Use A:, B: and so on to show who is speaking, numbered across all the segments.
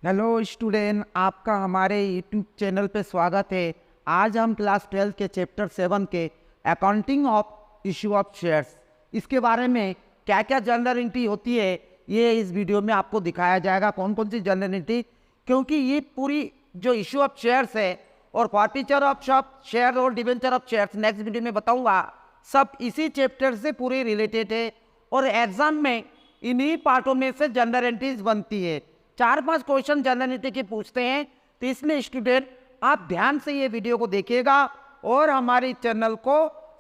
A: Hello student, आपका हमारे YouTube channel पे स्वागत है। आज हम क्लास 12 के चैप्टर 7 के accounting of issue of shares, इसके बारे में क्या क्या जर्नल एंट्री होती है ये इस वीडियो में आपको दिखाया जाएगा। कौन कौन सी जर्नल एंट्री, क्योंकि ये पूरी जो इशू ऑफ शेयर्स है और फॉर्फीचर ऑफ शेयर और debenture of shares next video में बताऊँगा, सब इसी चैप्टर से पूरी रिलेटेड है और एग्जाम में इन्हीं पार्टों में से जर्नल एंट्रीज बनती है। 4-5 क्वेश्चन जनरल एंट्री के पूछते हैं, तो इसलिए स्टूडेंट आप ध्यान से ये वीडियो को देखिएगा और हमारे चैनल को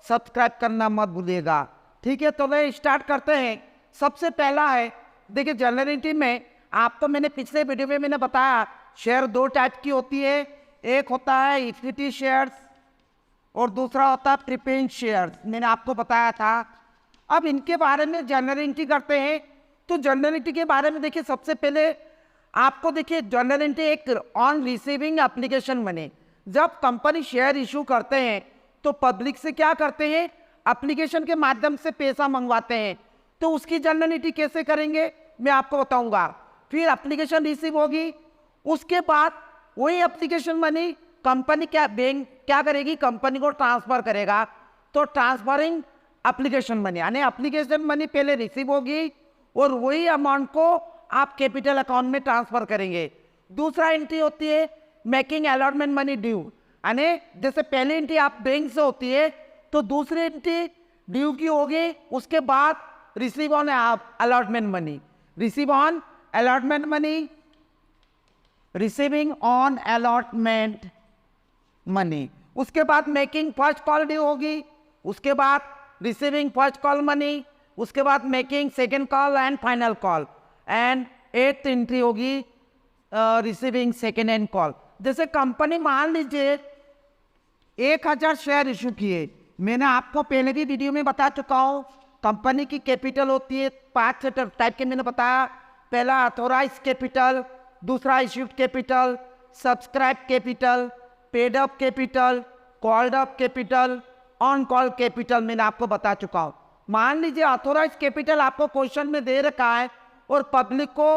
A: सब्सक्राइब करना मत भूलिएगा। ठीक है, तो मैं स्टार्ट करते हैं। सबसे पहला है, देखिए जनरल एंट्री में आपको मैंने पिछले वीडियो में मैंने बताया शेयर दो टाइप की होती है। एक होता है इक्विटी शेयर्स और दूसरा होता है प्रीफरेंस शेयर्स, मैंने आपको बताया था। अब इनके बारे में जनरल एंट्री करते हैं। तो जनरल एंट्री के बारे में देखिए, सबसे पहले आपको देखिए जनरल एंट्री एक ऑन रिसीविंग एप्लीकेशन बने। जब कंपनी शेयर इशू करते हैं तो पब्लिक से क्या करते हैं, एप्लीकेशन के माध्यम से पैसा मंगवाते हैं। तो उसकी जनरल एंट्री कैसे करेंगे मैं आपको बताऊंगा। फिर एप्लीकेशन रिसीव होगी, उसके बाद वही एप्लीकेशन मनी कंपनी बैंक क्या करेगी, कंपनी को ट्रांसफर करेगा। तो ट्रांसफरिंग एप्लीकेशन मनी, यानी एप्लीकेशन मनी पहले रिसीव होगी और वही अमाउंट को आप कैपिटल अकाउंट में ट्रांसफर करेंगे। दूसरा एंट्री होती है मेकिंग अलॉटमेंट मनी ड्यू, यानी जैसे पहली एंट्री आप बैंक से होती है तो दूसरी एंट्री ड्यू की होगी, उसके बाद receive on allotment money, receive on allotment money, receiving on allotment money. उसके बाद मेकिंग फर्स्ट कॉल ड्यू होगी, उसके बाद रिसीविंग फर्स्ट कॉल मनी, उसके बाद making second call and final call, and 8th entry होगी रिसीविंग सेकेंड एंड कॉल। जैसे company मान लीजिए 1000 शेयर इशू किए, मैंने आपको पहले भी वीडियो में बता चुका हूँ। कंपनी की कैपिटल होती है 5 टाइप के, मैंने बताया। पहला ऑथोराइज कैपिटल, दूसरा issued capital, subscribe capital, paid up capital, called up capital, on call capital, मैंने आपको बता चुका हूँ। मान लीजिए ऑथोराइज कैपिटल आपको क्वेश्चन में दे रखा है और पब्लिक को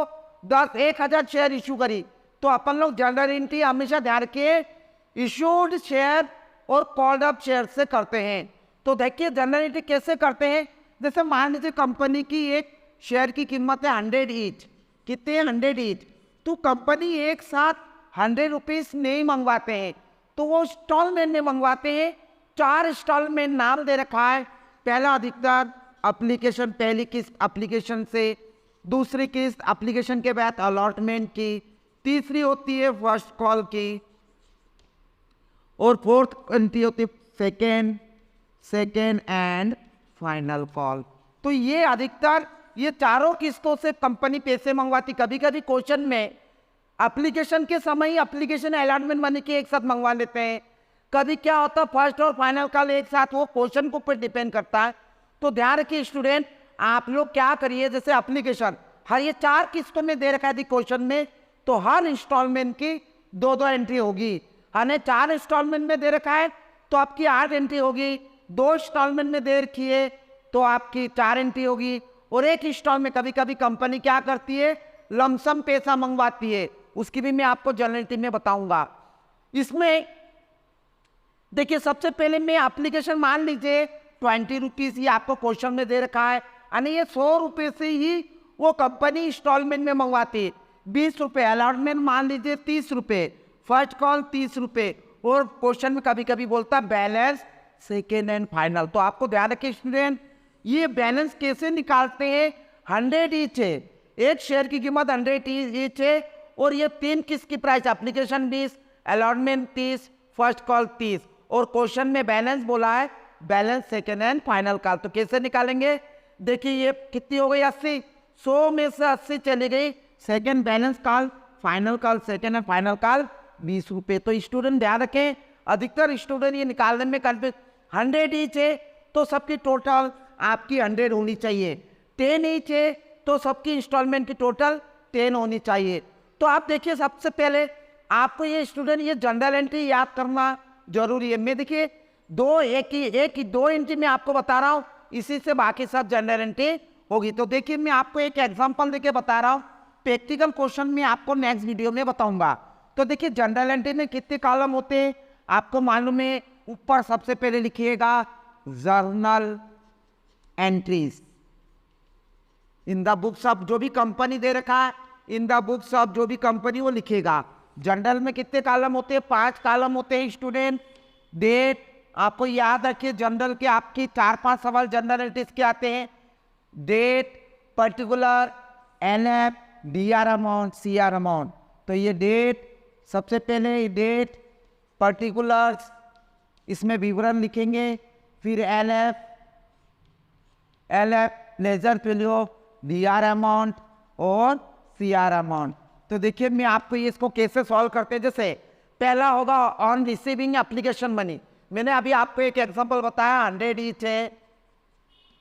A: 1000 शेयर इशू करी, तो अपन लोग जनरल एंट्री हमेशा ध्यान रखिए इशूड शेयर और कॉल्ड अप शेयर से करते हैं। तो देखिए जनरल एंट्री कैसे करते हैं। जैसे मान लीजिए कंपनी की एक शेयर की कीमत है 100 ईच, कितने 100 ईच, तो कंपनी एक साथ 100 रुपीज़ नहीं मंगवाते हैं, तो वो इंस्टॉलमेंट में मंगवाते हैं। 4 इंस्टॉलमेंट नाम दे रखा है। पहला अधिकतर एप्लीकेशन, पहली किस्त एप्लीकेशन से, दूसरी किस्त एप्लीकेशन के बाद अलॉटमेंट की, तीसरी होती है फर्स्ट कॉल की, और फोर्थ एंट्री होती है सेकेंड एंड फाइनल कॉल। तो ये अधिकतर ये चारों किस्तों से कंपनी पैसे मंगवाती। कभी कभी क्वेश्चन में एप्लीकेशन के समय ही एप्लीकेशन अलॉटमेंट मनी के एक साथ मंगवा लेते हैं। कभी क्या होता है फर्स्ट और फाइनल कॉल एक साथ, वो क्वेश्चन के ऊपर डिपेंड करता है। तो ध्यान रखिए स्टूडेंट, आप लोग क्या करिए, जैसे एप्लीकेशन हर ये 4 किस्तों में दे रखा है क्वेश्चन में, तो हर इंस्टॉलमेंट की 2-2 एंट्री होगी। हमें 4 इंस्टॉलमेंट में दे रखा है तो आपकी 8 एंट्री होगी। 2 इंस्टॉलमेंट में दे रखी है तो आपकी 4 एंट्री होगी। और एक इंस्टॉलमेंट कभी कभी कंपनी क्या करती है, लमसम पैसा मंगवाती है, उसकी भी मैं आपको जनरल एंट्री में बताऊंगा। इसमें देखिए सबसे पहले मैं एप्लीकेशन मान लीजिए 20 रुपीज़ ही आपको क्वेश्चन में दे रखा है, यानी ये 100 रुपये से ही वो कंपनी इंस्टॉलमेंट में मंगवाती है। 20 रुपये अलॉटमेंट मान लीजिए, 30 रुपये फर्स्ट कॉल, 30 रुपये, और क्वेश्चन में कभी कभी बोलता है बैलेंस सेकेंड एंड फाइनल। तो आपको ध्यान रखिए स्टूडेंट, ये बैलेंस कैसे निकालते हैं, 100 ईच है, एक शेयर की कीमत 100 ईच है, और ये 3 किस्त की price, application 20, allotment 30, first call 30, और क्वेश्चन में बैलेंस बोला है balance second and final call. तो कैसे निकालेंगे, देखिए ये कितनी हो गई 80, 100 में से 80 चली गई, second balance call, final call, second and final call 20 रुपये। तो स्टूडेंट ध्यान रखें, अधिकतर स्टूडेंट ये निकालने में कंफ्यूज, 100 ईच है तो सबकी टोटल आपकी 100 होनी चाहिए, 10 ईच है तो सबकी इंस्टॉलमेंट की टोटल 10 होनी चाहिए। तो आप देखिए सबसे पहले आपको ये स्टूडेंट ये जनरल एंट्री याद करना जरूरी है। मैं देखिए एक ही 2 एंट्री में आपको बता रहा हूँ, इसी से बाकी सब जनरल एंट्री होगी। तो देखिए मैं आपको एक एग्जांपल देके बता रहा हूँ। प्रैक्टिकल क्वेश्चन में आपको नेक्स्ट वीडियो में बताऊंगा। तो देखिए जनरल एंट्री में कितने कॉलम होते हैं आपको मालूम है। ऊपर सबसे पहले लिखिएगा journal entries in the books of, जो भी कंपनी दे रखा है इन द बुक्स ऑफ, जो भी कंपनी वो लिखेगा। जनरल में कितने कॉलम होते हैं? 5 कॉलम होते हैं स्टूडेंट। डेट आपको याद रखिए, जनरल के आपकी 4-5 सवाल जनरल एंट्रीज के आते हैं। Date, particular, LF, DR amount, CR amount. तो ये डेट, सबसे पहले डेट, पर्टिकुलर्स, इसमें विवरण लिखेंगे। फिर LF ledger value, DR amount और सीआर अमाउंट। तो देखिए मैं आपको ये इसको कैसे सॉल्व करते हैं। जैसे पहला होगा ऑन रिसीविंग एप्लीकेशन मनी। मैंने अभी आपको एक एग्जांपल बताया, 100 ईच है।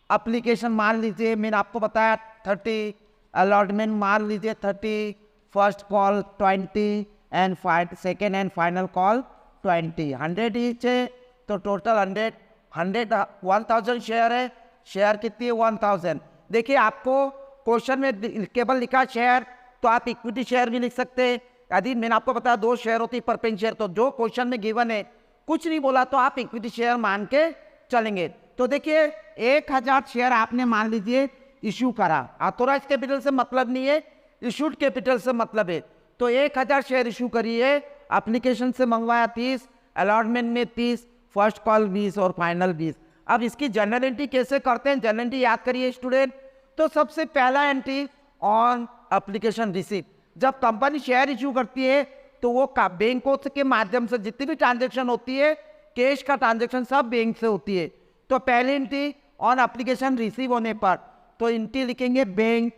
A: एप्लीकेशन मान लीजिए मैंने आपको बताया 30, अलॉटमेंट मान लीजिए 30, first call 20 and second and final call 20। 100 each है तो टोटल 1000 शेयर है। शेयर कितनी है? 1000। देखिए आपको क्वेश्चन में केवल लिखा शेयर, तो आप इक्विटी शेयर भी लिख सकते हैं। यदि मैंने आपको बताया 2 शेयर होती है पर पेन शेयर, तो जो क्वेश्चन में गिवन है कुछ नहीं बोला तो आप इक्विटी शेयर मान के चलेंगे। तो देखिए 1000 शेयर आपने मान लीजिए इशू करा। ऑथोराइज कैपिटल से मतलब नहीं है, इशूड कैपिटल से मतलब है। तो 1000 शेयर इशू करिए, एप्लीकेशन से मंगवाया 30, अलॉटमेंट में 30, फर्स्ट कॉल 20 और फाइनल 20। अब इसकी जनरल एंट्री कैसे करते हैं? जनरल एंट्री याद करिए स्टूडेंट। तो सबसे पहला एंट्री ऑन एप्लीकेशन रिसीट। जब कंपनी शेयर इशू करती है तो वो बैंकों के माध्यम से जितनी भी ट्रांजैक्शन होती है, कैश का ट्रांजैक्शन सब बैंक से होती है। तो पहली एंट्री ऑन एप्लीकेशन रिसीव होने पर, तो एंट्री लिखेंगे बैंक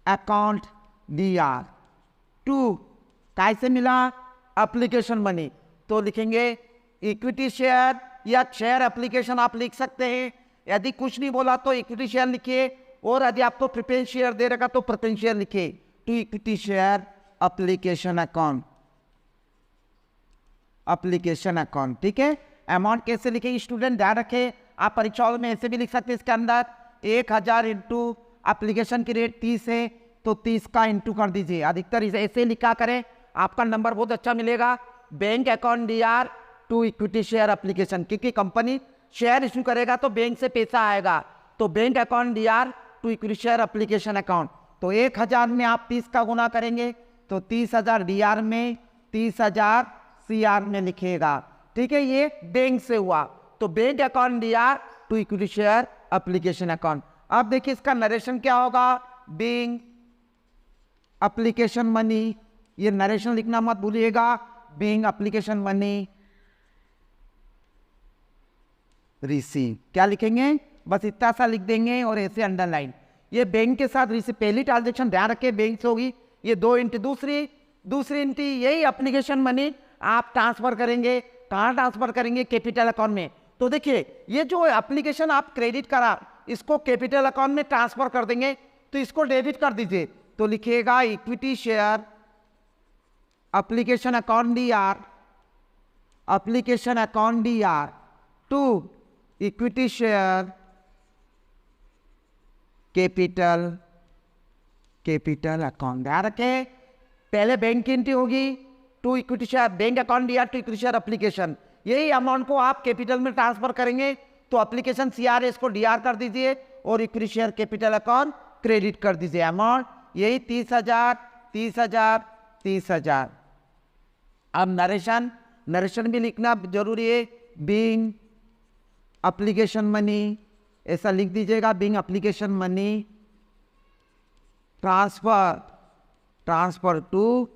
A: अकाउंट डीआर। 2 कैसे मिला? एप्लीकेशन मनी, तो लिखेंगे इक्विटी शेयर या शेयर एप्लीकेशन आप लिख सकते हैं। यदि कुछ नहीं बोला तो इक्विटी शेयर लिखिए, और यदि आपको प्रेफरेंस शेयर दे रखा तो प्रेफरेंस शेयर लिखिए। To equity share application account, application account, ठीक है। अमाउंट कैसे लिखेंगे स्टूडेंट ध्यान रखें, आप परीक्षाओं में ऐसे भी लिख सकते हैं। इसके अंदर 1000 इंटू एप्लीकेशन की रेट 30 है तो 30 का इंटू कर दीजिए। अधिकतर ऐसे लिखा करें, आपका नंबर बहुत अच्छा मिलेगा। Bank account DR to equity share application, क्योंकि कंपनी शेयर इशू करेगा तो बैंक से पैसा आएगा। तो bank account DR to equity share application account. तो 1000 में आप 30 का गुना करेंगे तो 30,000 डीआर में, 30,000 सीआर में लिखिएगा, ठीक है। ये बैंक से हुआ, तो bank account DR to equity share application account. अब देखिए इसका नरेशन क्या होगा? बैंक एप्लीकेशन मनी, ये नरेशन लिखना मत भूलिएगा। बैंक एप्लीकेशन मनी रिसीव, क्या लिखेंगे? बस इतना सा लिख देंगे और ऐसे अंडरलाइन। ये बैंक के साथ रिसीव, पहली ट्रांजेक्शन ध्यान रखें बैंक से होगी। ये 2 इंटू दूसरी इंटी यही एप्लीकेशन मनी आप ट्रांसफर करेंगे। कहाँ ट्रांसफर करेंगे? कैपिटल अकाउंट में। तो देखिए ये जो एप्लीकेशन आप क्रेडिट करा, इसको कैपिटल अकाउंट में ट्रांसफर कर देंगे, तो इसको डेबिट कर दीजिए। तो लिखिएगा equity share application account DR, application account DR to equity share capital account. ध्यान रखें पहले बैंक की एंट्री होगी to equity share, bank account DR to equity share application. यही अमाउंट को आप कैपिटल में ट्रांसफर करेंगे, तो एप्लीकेशन सीआर है, इसको डीआर कर दीजिए और equity share capital account credit कर दीजिए। अमाउंट यही 30,000, 30,000, 30,000। अब नरेशन भी लिखना जरूरी है। बिंग एप्लीकेशन मनी, ऐसा लिख दीजिएगा, being application money transfer to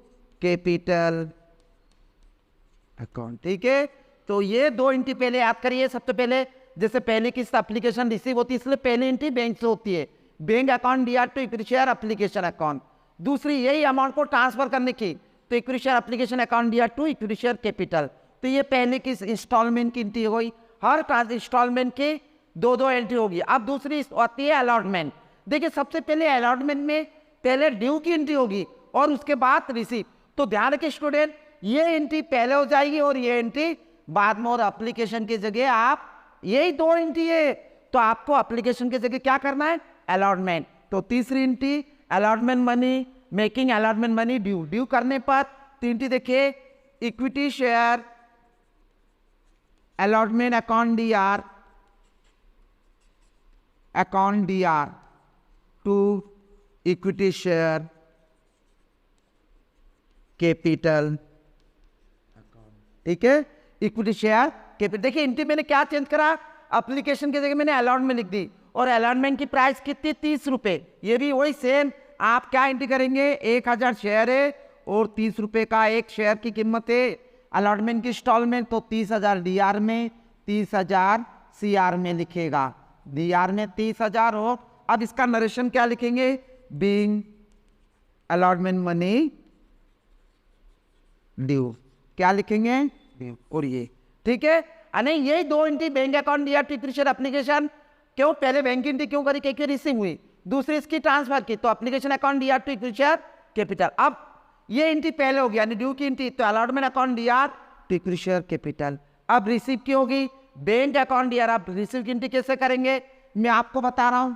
A: capital account, ठीक है। तो ये 2 एंट्री पहले याद करिए। सबसे पहले जैसे पहले किस्त एप्लीकेशन रिसीव होती है, इसलिए पहली एंट्री बैंक से होती है, bank account DR to equity share application account. दूसरी यही अमाउंट को ट्रांसफर करने की, तो equity share application account DR to equity share capital. तो ये पहले की इंस्टॉलमेंट की एंट्री हुई, हर इंस्टॉलमेंट की 2 एंट्री होगी। अब दूसरी आती है अलॉटमेंट। देखिए सबसे पहले अलॉटमेंट में पहले ड्यू की एंट्री होगी और उसके बाद रिसीव। तो ध्यान रखिए स्टूडेंट, ये एंट्री पहले हो जाएगी और ये एंट्री बाद में, और एप्लीकेशन की जगह आप यही 2 एंट्री है, तो आपको एप्लीकेशन की जगह क्या करना है? अलॉटमेंट। तो तीसरी entry allotment money making allotment money due, due करने पर 3T देखिए, equity share allotment account DR to equity share capital, ठीक है, इक्विटी शेयर कैपिटल। देखिए एंट्री मैंने क्या चेंज करा, एप्लीकेशन की जगह मैंने अलॉटमेंट लिख दी और अलॉटमेंट की प्राइस कितनी 30 रुपए। ये भी वही सेम, आप क्या एंट्री करेंगे, 1000 शेयर है और 30 रुपए का एक शेयर की कीमत है। अलॉटमेंट की इंस्टॉलमेंट तो 30,000 डीआर में, 30,000 सीआर में लिखेगा, डीआर में 30,000 हो। अब इसका नरेशन क्या लिखेंगे, बीइंग अलॉटमेंट मनी ड्यू, क्या लिखेंगे ड्यू, और ये ठीक है। नहीं यही दो entry, bank account DR to equity share application, क्यों पहले बैंक एंट्री क्यों करी, क्योंकि रिसीव हुई, दूसरी इसकी ट्रांसफर की, तो application account DR to equity share capital. अब ये एंट्री पहले हो गया, ड्यू की एंट्री, तो allotment account DR to equity share capital. अब रिसीव की होगी, बैंक अकाउंट डीआर। आप रिसीव की एंट्री कैसे करेंगे, मैं आपको बता रहा हूं।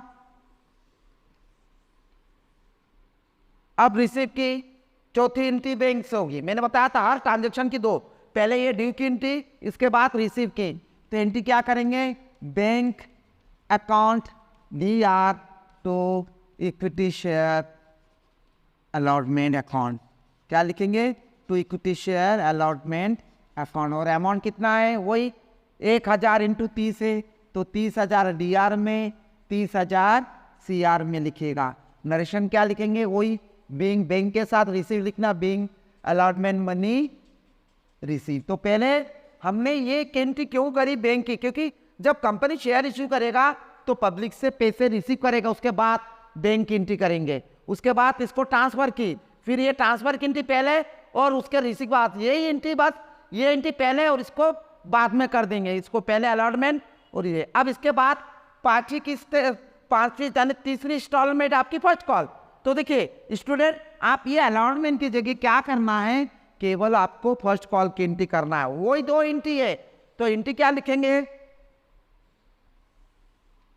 A: अब रिसीव की चौथी एंट्री बैंक से होगी, मैंने बताया था हर ट्रांजेक्शन की दो, पहले ये ड्यू की एंट्री, इसके बाद रिसीव की। तो एंट्री क्या करेंगे, bank account DR to equity share allotment account, क्या लिखेंगे, to equity share allotment account. और अमाउंट कितना है, वही 1000 इंटू 30 है, तो 30,000 डीआर में, 30,000 सीआर में लिखेगा। नरेशन क्या लिखेंगे, वही बीइंग, बैंक के साथ रिसीव लिखना, बीइंग अलॉटमेंट मनी रिसीव। तो पहले हमने ये एंट्री क्यों करी बैंक की, क्योंकि जब कंपनी शेयर इश्यू करेगा तो पब्लिक से पैसे रिसीव करेगा, उसके बाद बैंक की एंट्री करेंगे, उसके बाद इसको ट्रांसफर की, फिर ये ट्रांसफर की एंट्री पहले और उसके रिसीव बाद, यही एंट्री बस, ये एंट्री पहले और इसको बाद में कर देंगे, इसको पहले अलॉटमेंट और ये। अब इसके बाद पांचवी किस्त, पांचवी यानी तीसरी इंस्टॉलमेंट आपकी फर्स्ट कॉल। तो देखिए स्टूडेंट, आप ये अलॉटमेंट की जगह क्या करना है, केवल आपको फर्स्ट कॉल की एंट्री करना है, वही दो एंट्री है। तो एंट्री क्या लिखेंगे,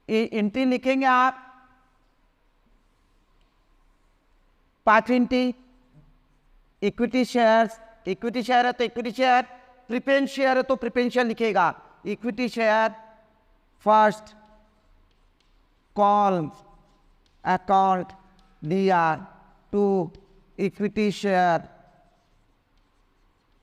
A: एंट्री लिखेंगे आप पांचवी entry, equity shares, equity share है तो इक्विटी शेयर, प्रिफरेंस शेयर है तो प्रिफरेंस शेयर लिखेगा, equity share first call account DR to equity share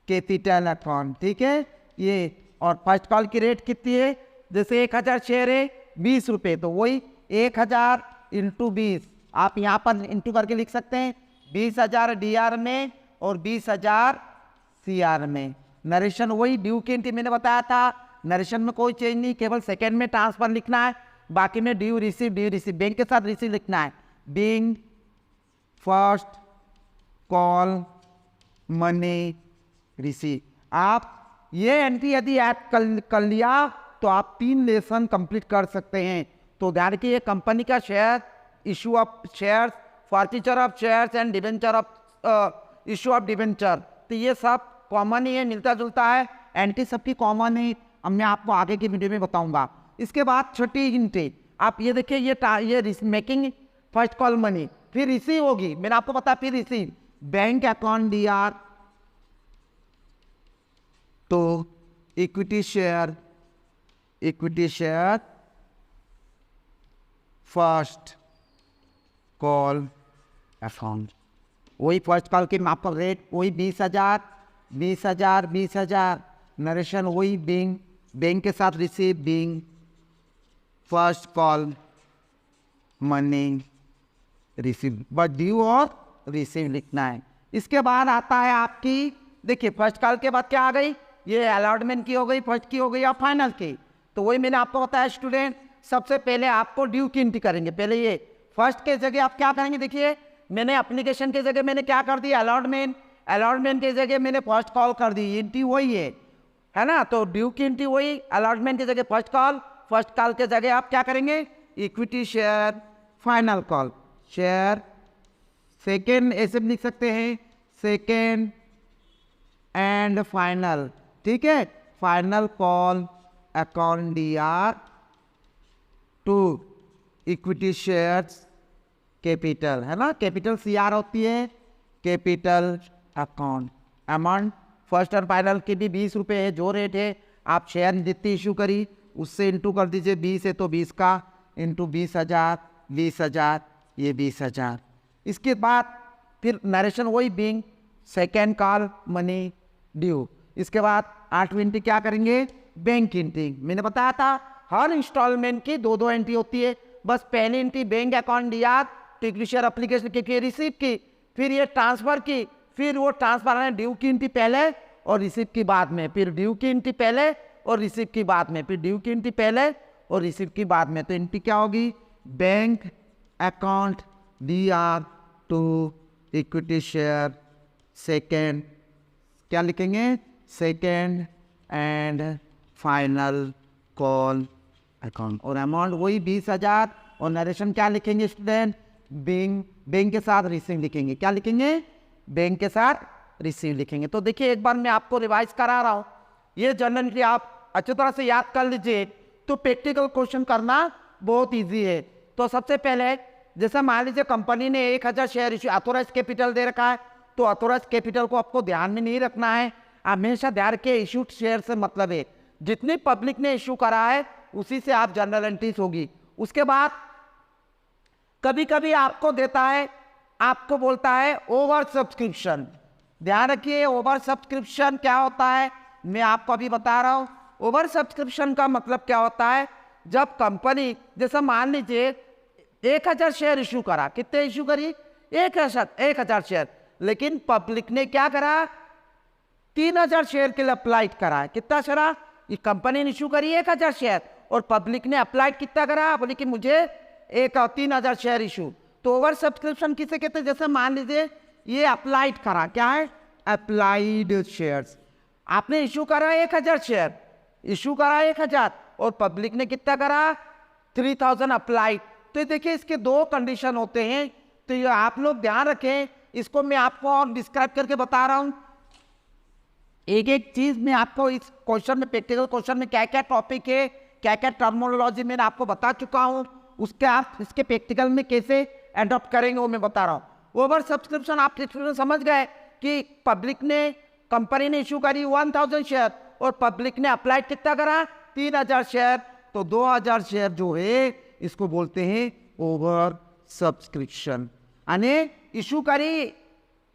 A: capital account, ठीक है ये। और फर्स्ट कॉल की रेट कितनी है, जैसे 1000 शेयर है 20 रुपये, तो वही 1000 इंटू 20, आप यहाँ पर इंटू करके लिख सकते हैं, 20,000 डीआर में और 20,000 सीआर में। नरेशन वही ड्यू की एंट्री मैंने बताया था, नरेशन में कोई चेंज नहीं, केवल सेकेंड में ट्रांसफर लिखना है, बाकी में ड्यू रिसीव बैंक के साथ रिसीव लिखना है, being first call money receive. आप ये एंट्री यदि ऐड कर लिया तो आप 3 लेसन कंप्लीट कर सकते हैं। तो ध्यान रखिए, ये कंपनी का share, issue of shares, forfeiture of shares and debenture of issue of debenture, तो ये सब कॉमन ही है, मिलता जुलता है, एंट्री सबकी कॉमन है। अब मैं आपको आगे की वीडियो में बताऊंगा। इसके बाद छठी एंट्री, आप ये देखिए, ये मेकिंग फर्स्ट कॉल मनी, फिर रिसीव होगी, मैंने आपको बताया, फिर रिसीव बैंक अकाउंट डीआर तो equity share first call account, वही फर्स्ट कॉल की आपका रेट वही 20,000 नरेशन वही बीइंग, बैंक के साथ receive being first call money receive, but due और रिसीव लिखना है। इसके बाद आता है आपकी, देखिए फर्स्ट कॉल के बाद क्या आ गई, ये अलॉटमेंट की हो गई, फर्स्ट की हो गई और फाइनल की। तो वही मैंने आपको बताया स्टूडेंट, सबसे पहले आपको ड्यू की एंट्री करेंगे। पहले ये फर्स्ट के जगह आप क्या करेंगे, देखिए मैंने एप्लीकेशन के जगह मैंने क्या कर दिया, अलॉटमेंट के जगह मैंने फर्स्ट कॉल कर दी, एंट्री वही है ना। तो ड्यू की एंट्री वही, अलॉटमेंट की जगह फर्स्ट कॉल के जगह आप क्या करेंगे, equity share final call, share second ऐसे भी लिख सकते हैं, सेकेंड एंड फाइनल, ठीक है, final call account DR to equity shares capital, है ना, कैपिटल CR होती है, कैपिटल अकाउंट। अमाउंट फर्स्ट और फाइनल की भी 20 रुपये है, जो रेट है आप शेयर जितनी इशू करी उससे इंटू कर दीजिए। 20 है तो 20 का इंटू 20,000, 20,000, ये 20,000। इसके बाद फिर नरेशन वही being second call money due. इसके बाद 8वीं एंट्री क्या करेंगे, बैंक एंट्री। मैंने बताया था हर इंस्टॉलमेंट की दो एंट्री होती है। बस पहली एंट्री बैंक अकाउंट दिया, इक्विटी शेयर एप्लीकेशन की रिसीव की, फिर ये ट्रांसफर की, फिर वो ट्रांसफर ड्यू की एंट्री पहले और रिसीव की बाद में, फिर ड्यू की एंट्री पहले और रिसीव की बाद में, फिर ड्यू की एंट्री पहले और रिसीव की बाद में। तो एंट्री क्या होगी, bank account DR to equity share second, क्या लिखेंगे, second and final call account. और अमाउंट वही 20,000 और नरेशन क्या लिखेंगे स्टूडेंट, बैंक के साथ रिसीव लिखेंगे। क्या लिखेंगे, बैंक के साथ रिसीव लिखेंगे। तो देखिए एक बार मैं आपको रिवाइज करा रहा हूँ, ये जर्नल एंट्री आप अच्छी तरह से याद कर लीजिए तो प्रैक्टिकल क्वेश्चन करना बहुत इजी है। तो सबसे पहले जैसे मान लीजिए कंपनी ने 1,000 शेयर इशू, ऑथोराइज कैपिटल दे रखा है, तो ऑथोराइज कैपिटल को आपको ध्यान में नहीं रखना है, हमेशा ध्यान के इशूड शेयर से मतलब है जितनी पब्लिक ने इशू करा है उसी से आप जर्नल एंट्रीज होगी। उसके बाद कभी कभी आपको देता है, आपको बोलता है ओवर सब्सक्रिप्शन। ध्यान रखिए ओवर सब्सक्रिप्शन क्या होता है, मैं आपको अभी बता रहा हूं। ओवर सब्सक्रिप्शन का मतलब क्या होता है, जब कंपनी जैसा मान लीजिए 1,000 शेयर इशू करा, कितने इशू करी, 1,000 शेयर, लेकिन पब्लिक ने क्या करा, 3,000 शेयर के लिए अप्लाइड करा है। कितना शेयर, ये कंपनी ने इशू करी 1,000 शेयर और पब्लिक ने अप्लाइड कितना करा, बोले कि मुझे 3,000 शेयर इशू। तो ओवर सब्सक्रिप्शन किसे कहते हैं, जैसे मान लीजिए ये अप्लाइड करा, क्या है, अप्लाइड शेयर्स। आपने इशू करा 1,000 शेयर, इशू करा 1,000 और पब्लिक ने कितना करा, 3,000 अप्लाइड। तो देखिए इसके दो कंडीशन होते हैं, तो ये आप लोग ध्यान रखें, इसको मैं आपको और डिस्क्राइब करके बता रहा हूं। एक एक चीज में आपको इस क्वेश्चन में, प्रैक्टिकल क्वेश्चन में क्या क्या टॉपिक है, क्या क्या टर्मिनोलॉजी मैंने आपको बता चुका हूं, उसके आप इसके प्रैक्टिकल में कैसे एडॉप्ट करेंगे वो मैं बता रहा हूं। ओवर सब्सक्रिप्शन आप समझ गए कि पब्लिक ने, कंपनी ने इशू करी 1,000 शेयर और पब्लिक ने अप्लाई कितना करा, 3,000 शेयर, तो 2,000 शेयर जो है इसको बोलते हैं ओवर सब्सक्रिप्शन। यानी इशू करी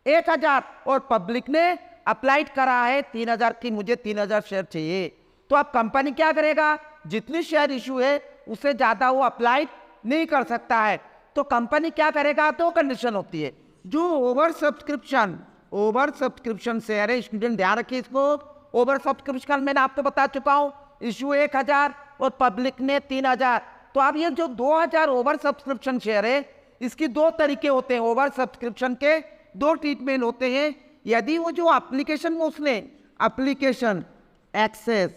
A: 1,000 और पब्लिक ने अप्लाइड करा है 3,000 की, मुझे 3,000 शेयर चाहिए, तो अब कंपनी क्या करेगा, जितनी शेयर इशू है उससे ज्यादा वो अप्लाइड नहीं कर सकता है, तो कंपनी क्या करेगा, तो कंडीशन होती है जो ओवर सब्सक्रिप्शन शेयर है। स्टूडेंट ध्यान रखिए इसको, ओवर सब्सक्रिप्शन मैंने आपको बता चुका हूं, इशू 1,000 और पब्लिक ने 3,000। तो अब ये जो 2,000 ओवर सब्सक्रिप्शन शेयर है, इसकी दो तरीके होते हैं, ओवर सब्सक्रिप्शन के दो ट्रीटमेंट होते हैं। यदि वो जो एप्लीकेशन में उसने एप्लीकेशन एक्सेस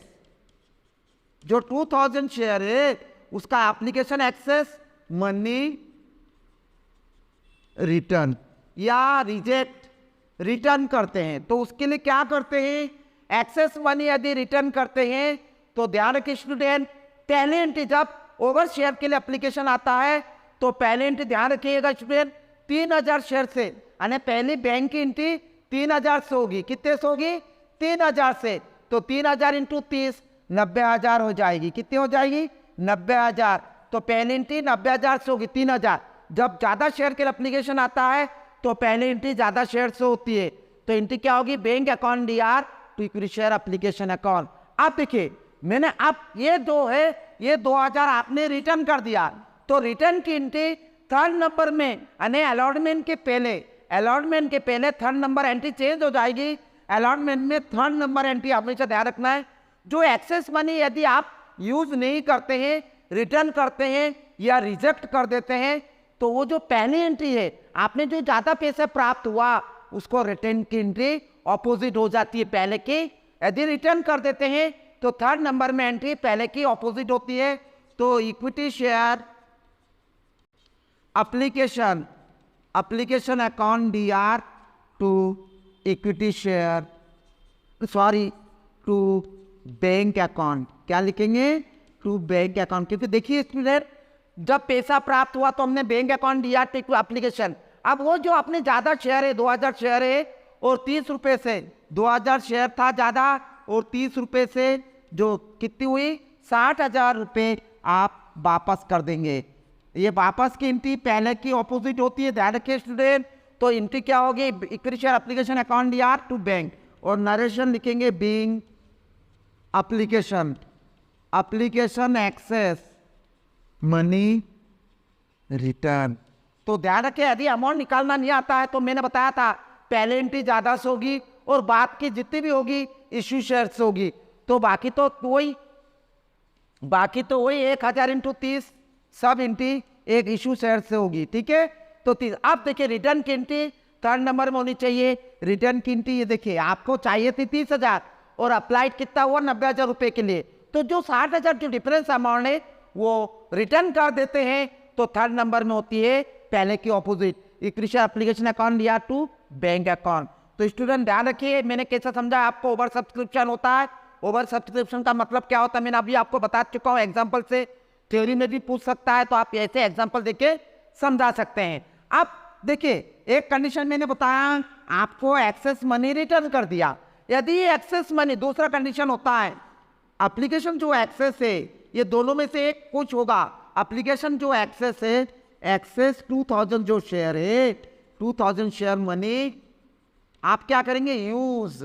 A: जो 2,000 शेयर है उसका एप्लीकेशन एक्सेस मनी रिटर्न या रिजेक्ट रिटर्न करते हैं, तो उसके लिए क्या करते हैं, एक्सेस मनी यदि रिटर्न करते हैं तो ध्यान रखिए स्टूडेंट, पहले एंट्री जब ओवर शेयर के लिए एप्लीकेशन आता है तो पहले एंट्री ध्यान रखिएगा स्टूडेंट 3,000 शेयर से, यानी पहली बैंक की एंट्री 3,000 से होगी। कितने से होगी, 3,000 से, तो 3,000 इंटू 30 90,000 हो जाएगी। कितनी हो जाएगी, 90,000। तो पहली एंट्री 90,000 से होगी 3,000। जब ज्यादा शेयर के लिए एप्लीकेशन आता है तो पहली एंट्री ज्यादा शेयर से होती है, तो एंट्री क्या होगी, bank account DR to equity share application account. अब देखिए मैंने अब ये दो है, ये 2,000 आपने रिटर्न कर दिया, तो रिटर्न की एंट्री थर्ड नंबर में, यानी अलॉटमेंट के पहले थर्ड नंबर एंट्री चेंज हो जाएगी। अलॉटमेंट में थर्ड नंबर एंट्री हमेशा ध्यान रखना है। जो एक्सेस मनी यदि आप यूज नहीं करते हैं, रिटर्न करते हैं या रिजेक्ट कर देते हैं, तो वो जो पहली एंट्री है, आपने जो ज्यादा पैसे प्राप्त हुआ उसको रिटर्न की एंट्री ऑपोजिट हो जाती है पहले की। यदि रिटर्न कर देते हैं तो थर्ड नंबर में एंट्री पहले की ऑपोजिट होती है। तो equity share application account DR to equity share, to bank account, क्या लिखेंगे, टू बैंक अकाउंट। क्योंकि देखिए स्टूडेंट जब पैसा प्राप्त हुआ तो हमने बैंक अकाउंट दिया टू एप्लीकेशन। अब वो जो अपने ज़्यादा शेयर है 2000 शेयर है और 30 रुपये से 2000 शेयर था ज़्यादा और 30 रुपये से जो कितनी हुई 60,000 रुपये आप वापस कर देंगे। ये वापस की एंट्री पहले की ऑपोजिट होती है, ध्यान रखिए स्टूडेंट। तो एंट्री क्या होगी, इक्विटी शेयर एप्लीकेशन अकाउंट दिया टू बैंक और नरेशन लिखेंगे bank application excess money return. तो ध्यान रखें यदि अमाउंट निकालना नहीं आता है तो मैंने बताया था पहले एंट्री ज़्यादा से होगी और बाद की जितनी भी होगी इश्यू शेयर से होगी। तो बाकी तो वही 1000 इंटू 30 सब एंट्री एक इश्यू शेयर से होगी, ठीक है। तो 30। अब देखिए रिटर्न की एंट्री थर्ड नंबर में होनी चाहिए। रिटर्न की एंट्री ये देखिए आपको चाहिए थी 30,000 और अप्लाइड कितना हुआ 90,000 रुपये के लिए। तो जो 60,000 जो डिफरेंस अमाउंट है वो रिटर्न कर देते हैं। तो थर्ड नंबर में होती है पहले की opposite, equity share application account लिया टू बैंक अकाउंट। तो स्टूडेंट ध्यान रखिए मैंने कैसा समझा आपको। ओवर सब्सक्रिप्शन होता है, ओवर सब्सक्रिप्शन का मतलब क्या होता है मैंने अभी आपको बता चुका हूँ एग्जाम्पल से। थ्योरी में भी पूछ सकता है तो आप ऐसे एग्जाम्पल देके समझा सकते हैं। अब देखिए एक कंडीशन मैंने बताया आपको एक्सेस मनी रिटर्न कर दिया। यदि एक्सेस मनी, दूसरा कंडीशन होता है एप्लीकेशन जो एक्सेस है ये दोनों में से एक कुछ होगा। एप्लीकेशन जो एक्सेस है, एक्सेस 2000 जो शेयर है 2000 शेयर मनी आप क्या करेंगे यूज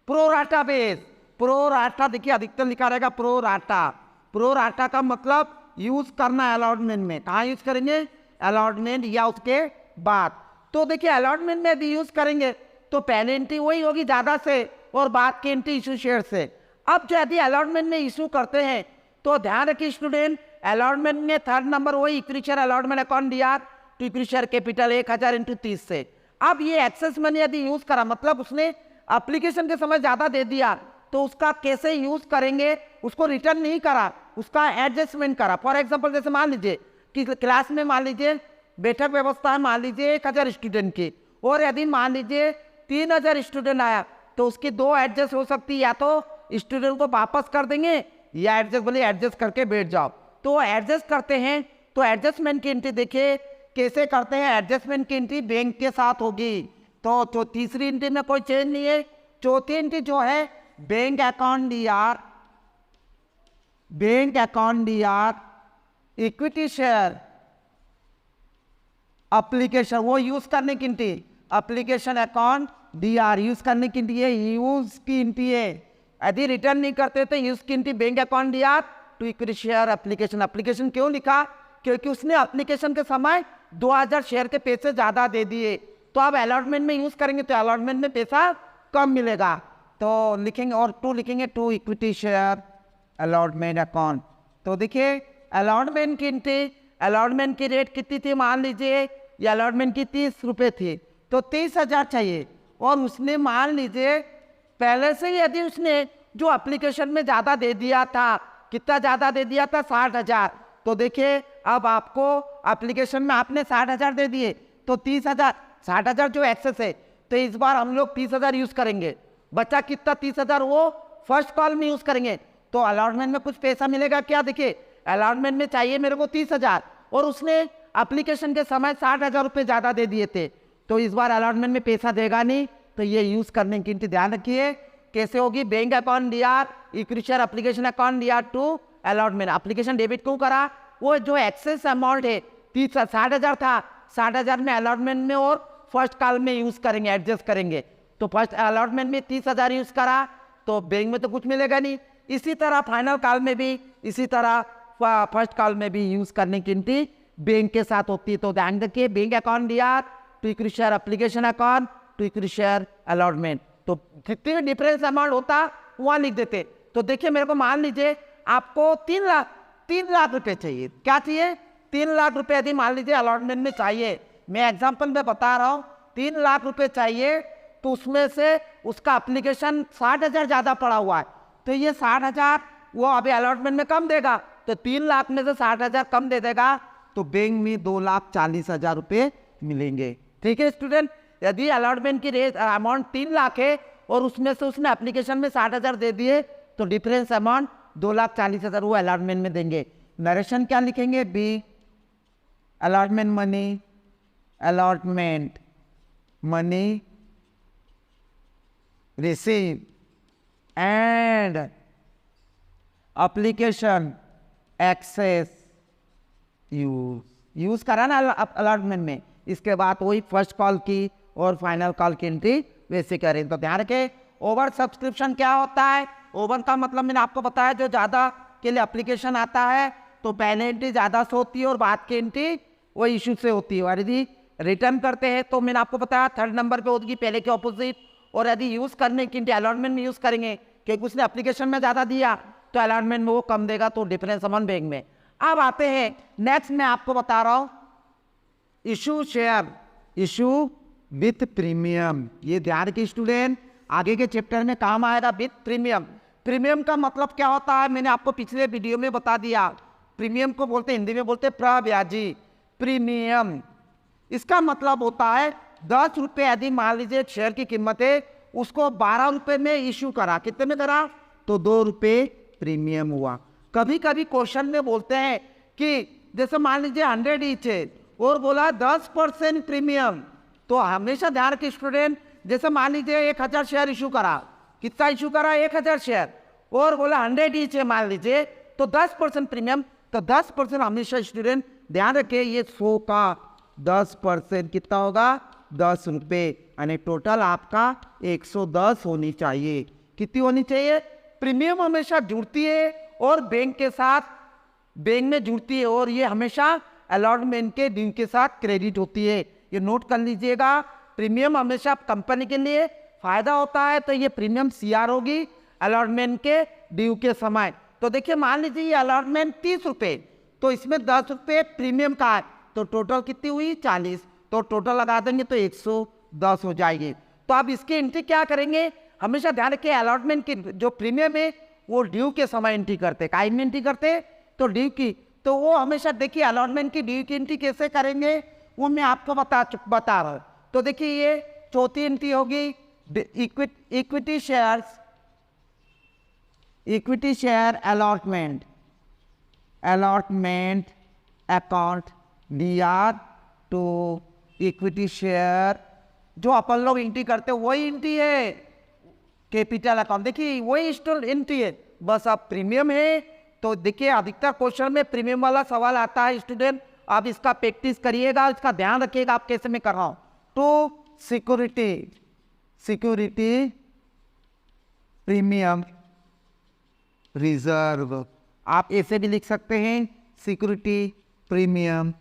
A: प्रोराटा बेस। प्रोराटा देखिए अधिकतर लिखा रहेगा प्रोराटा। प्रोराटा का मतलब यूज करना अलॉटमेंट में। कहाँ यूज करेंगे, अलॉटमेंट या उसके बाद। तो देखिए अलॉटमेंट में यदि यूज करेंगे तो पहले एंट्री वही होगी ज़्यादा से और बाद की एंट्री इशू शेयर से। अब जो यदि अलॉटमेंट में इशू करते हैं तो ध्यान रखिए स्टूडेंट अलॉटमेंट में थर्ड नंबर वही इक्विटी शेयर अलॉटमेंट अकाउंट दिया तो इक्विटी शेयर कैपिटल 1000 इंटू 30 से। अब ये एक्सेस मनी यदि यूज करा मतलब उसने एप्लीकेशन के समय ज़्यादा दे दिया तो उसका कैसे यूज करेंगे, उसको रिटर्न नहीं करा, उसका एडजस्टमेंट करा। फॉर एग्जाम्पल जैसे मान लीजिए कि क्लास में मान लीजिए बैठक व्यवस्था है मान लीजिए 1000 स्टूडेंट की और यदि मान लीजिए 3000 स्टूडेंट आया तो उसकी दो एडजस्ट हो सकती है, या तो स्टूडेंट को वापस कर देंगे या एडजस्ट करके बैठ जाओ। तो एडजस्ट करते हैं तो एडजस्टमेंट की एंट्री देखिए कैसे करते हैं। एडजस्टमेंट की एंट्री बैंक के साथ होगी। तो तीसरी एंट्री में कोई चेंज नहीं है। चौथी एंट्री जो है बैंक अकाउंट दिया इक्विटी शेयर एप्लीकेशन वो यूज करने की entry application account DR use करने की एंट्री है, यूज की एंट्री है। यदि रिटर्न नहीं करते तो यूज की entry bank account DR to equity share application. Application क्यों लिखा, क्योंकि उसने एप्लीकेशन के समय 2000 शेयर के पैसे ज़्यादा दे दिए। तो अब अलॉटमेंट में यूज करेंगे तो अलॉटमेंट में पैसा कम मिलेगा तो लिखेंगे और टू लिखेंगे to equity share allotment account. तो देखिए अलॉटमेंट की एंट्री, अलॉटमेंट की रेट कितनी थी मान लीजिए ये अलॉटमेंट की 30 रुपये थी तो 30,000 चाहिए और उसने मान लीजिए पहले से ही यदि उसने जो एप्लीकेशन में ज़्यादा दे दिया था, कितना ज़्यादा दे दिया था 60,000। तो देखिए अब आपको एप्लीकेशन में आपने 60,000 दे दिए तो 30,000, 60,000 जो एक्सेस है तो इस बार हम लोग 30,000 यूज़ करेंगे। बचा कितना 30,000 वो फर्स्ट कॉल में यूज़ करेंगे। तो अलॉटमेंट में कुछ पैसा मिलेगा क्या, देखिए अलॉटमेंट में चाहिए मेरे को 30,000 और उसने एप्लीकेशन के समय 60,000 रुपये ज़्यादा दे दिए थे तो इस बार अलॉटमेंट में पैसा देगा नहीं। तो ये यूज़ करने की ध्यान रखिए कैसे होगी। Bank account DR equity share application account DR to allotment. Application debit क्यों करा, वो जो एक्सेस अमाउंट है 60,000 था, 60,000 में अलॉटमेंट में और फर्स्ट कॉल में यूज़ करेंगे, एडजस्ट करेंगे। तो फर्स्ट अलॉटमेंट में 30,000 यूज़ करा तो बैंक में तो कुछ मिलेगा नहीं। इसी तरह फाइनल कॉल में भी इसी तरह फर्स्ट कॉल में भी यूज़ करने की एंट्री बैंक के साथ होती है। तो ध्यान रखिए bank account DR to equity share application account to equity share allotment. तो जितनी भी डिफरेंस अमाउंट होता वहाँ लिख देते। तो देखिए मेरे को मान लीजिए आपको 3 लाख रुपए चाहिए। क्या चाहिए, 3 लाख रुपए यदि मान लीजिए अलॉटमेंट में चाहिए। मैं एग्जांपल में बता रहा हूँ 3 लाख रुपए चाहिए तो उसमें से उसका एप्लीकेशन 60,000 ज़्यादा पड़ा हुआ है तो ये 60,000 वो अभी अलॉटमेंट में कम देगा तो 3 लाख में से 60,000 कम दे देगा तो बैंक में 2,40,000 रुपये मिलेंगे। ठीक है स्टूडेंट, यदि अलॉटमेंट की रेट अमाउंट 3 लाख है और उसमें से उसने एप्लीकेशन में 60,000 दे दिए तो डिफरेंस अमाउंट 2,40,000 वो अलॉटमेंट में देंगे। नरेशन क्या लिखेंगे, be allotment money, allotment money received and application access use करा ना अलॉटमेंट में, इसके बाद वही फर्स्ट कॉल की और फाइनल कॉल की एंट्री वैसे करें। तो ध्यान रखें, ओवर सब्सक्रिप्शन क्या होता है? ओवर का मतलब मैंने आपको बताया, जो ज़्यादा के लिए एप्लीकेशन आता है तो पहले एंट्री ज़्यादा से होती है और बाद की एंट्री वही इशू से होती है। और यदि रिटर्न करते हैं तो मैंने आपको बताया थर्ड नंबर पे होगी पहले के ऑपोजिट। और यदि यूज़ करने की एंट्री अलॉटमेंट में यूज़ करेंगे क्योंकि उसने एप्लीकेशन में ज़्यादा दिया तो अलॉटमेंट में वो कम देगा, तो डिफरेंस अमन बैंक में। अब आते हैं नेक्स्ट, मैं आपको बता रहा हूँ issue share, issue with premium. ये ध्यान रखिए स्टूडेंट, आगे के चैप्टर में काम आएगा विथ प्रीमियम। प्रीमियम का मतलब क्या होता है मैंने आपको पिछले वीडियो में बता दिया। प्रीमियम को बोलते हिंदी में बोलते प्रब्याजी प्रीमियम। इसका मतलब होता है 10 रुपये यदि मान लीजिए शेयर की कीमत है, उसको 12 रुपये में इशू करा, कितने में करा? तो 2 रुपये प्रीमियम हुआ। कभी कभी क्वेश्चन में बोलते हैं कि जैसे मान लीजिए 100 ईच है और बोला 10% प्रीमियम, तो हमेशा ध्यान रखिए स्टूडेंट, जैसे मान लीजिए 1000 शेयर इशू करा, कितना इशू करा? 1000 शेयर, और बोला 100 ईच है मान लीजिए, तो 10% प्रीमियम। तो 10% हमेशा स्टूडेंट ध्यान रखिए, ये 100 का 10% कितना होगा? 10 रुपये, यानी टोटल आपका 110 होनी चाहिए। कितनी होनी चाहिए? प्रीमियम हमेशा जुड़ती है और बैंक के साथ, बैंक में जुड़ती है, और ये हमेशा अलॉटमेंट के ड्यू के साथ क्रेडिट होती है। ये नोट कर लीजिएगा, प्रीमियम हमेशा कंपनी के लिए फायदा होता है, तो ये प्रीमियम सीआर होगी अलॉटमेंट के ड्यू के समय। तो देखिए मान लीजिए ये अलॉटमेंट 30 रुपये, तो इसमें 10 रुपये प्रीमियम का है, तो टोटल कितनी हुई? 40। तो टोटल लगा देंगे तो 110 हो जाएगी। तो अब इसकी एंट्री क्या करेंगे? हमेशा ध्यान रखिए अलॉटमेंट की जो प्रीमियम है वो ड्यू के समय एंट्री करते, काय में एंट्री करते? तो ड्यू की। तो वो हमेशा देखिए अलॉटमेंट की ड्यू की एंट्री कैसे करेंगे वो मैं आपको बता रहा हूँ। तो देखिए ये चौथी एंट्री होगी equity shares, equity share allotment, allotment account DR to equity share, जो अपन लोग एंट्री करते हैं वही एंट्री है कैपिटल अकाउंट। देखिए वही स्टोर एंट्री है, बस अब प्रीमियम है। तो देखिए अधिकतर क्वेश्चन में प्रीमियम वाला सवाल आता है स्टूडेंट, आप इसका प्रैक्टिस करिएगा, इसका ध्यान रखिएगा आप कैसे मैं कर रहा हूँ। तो सिक्योरिटी, सिक्योरिटी प्रीमियम रिजर्व, आप ऐसे भी लिख सकते हैं सिक्योरिटी प्रीमियम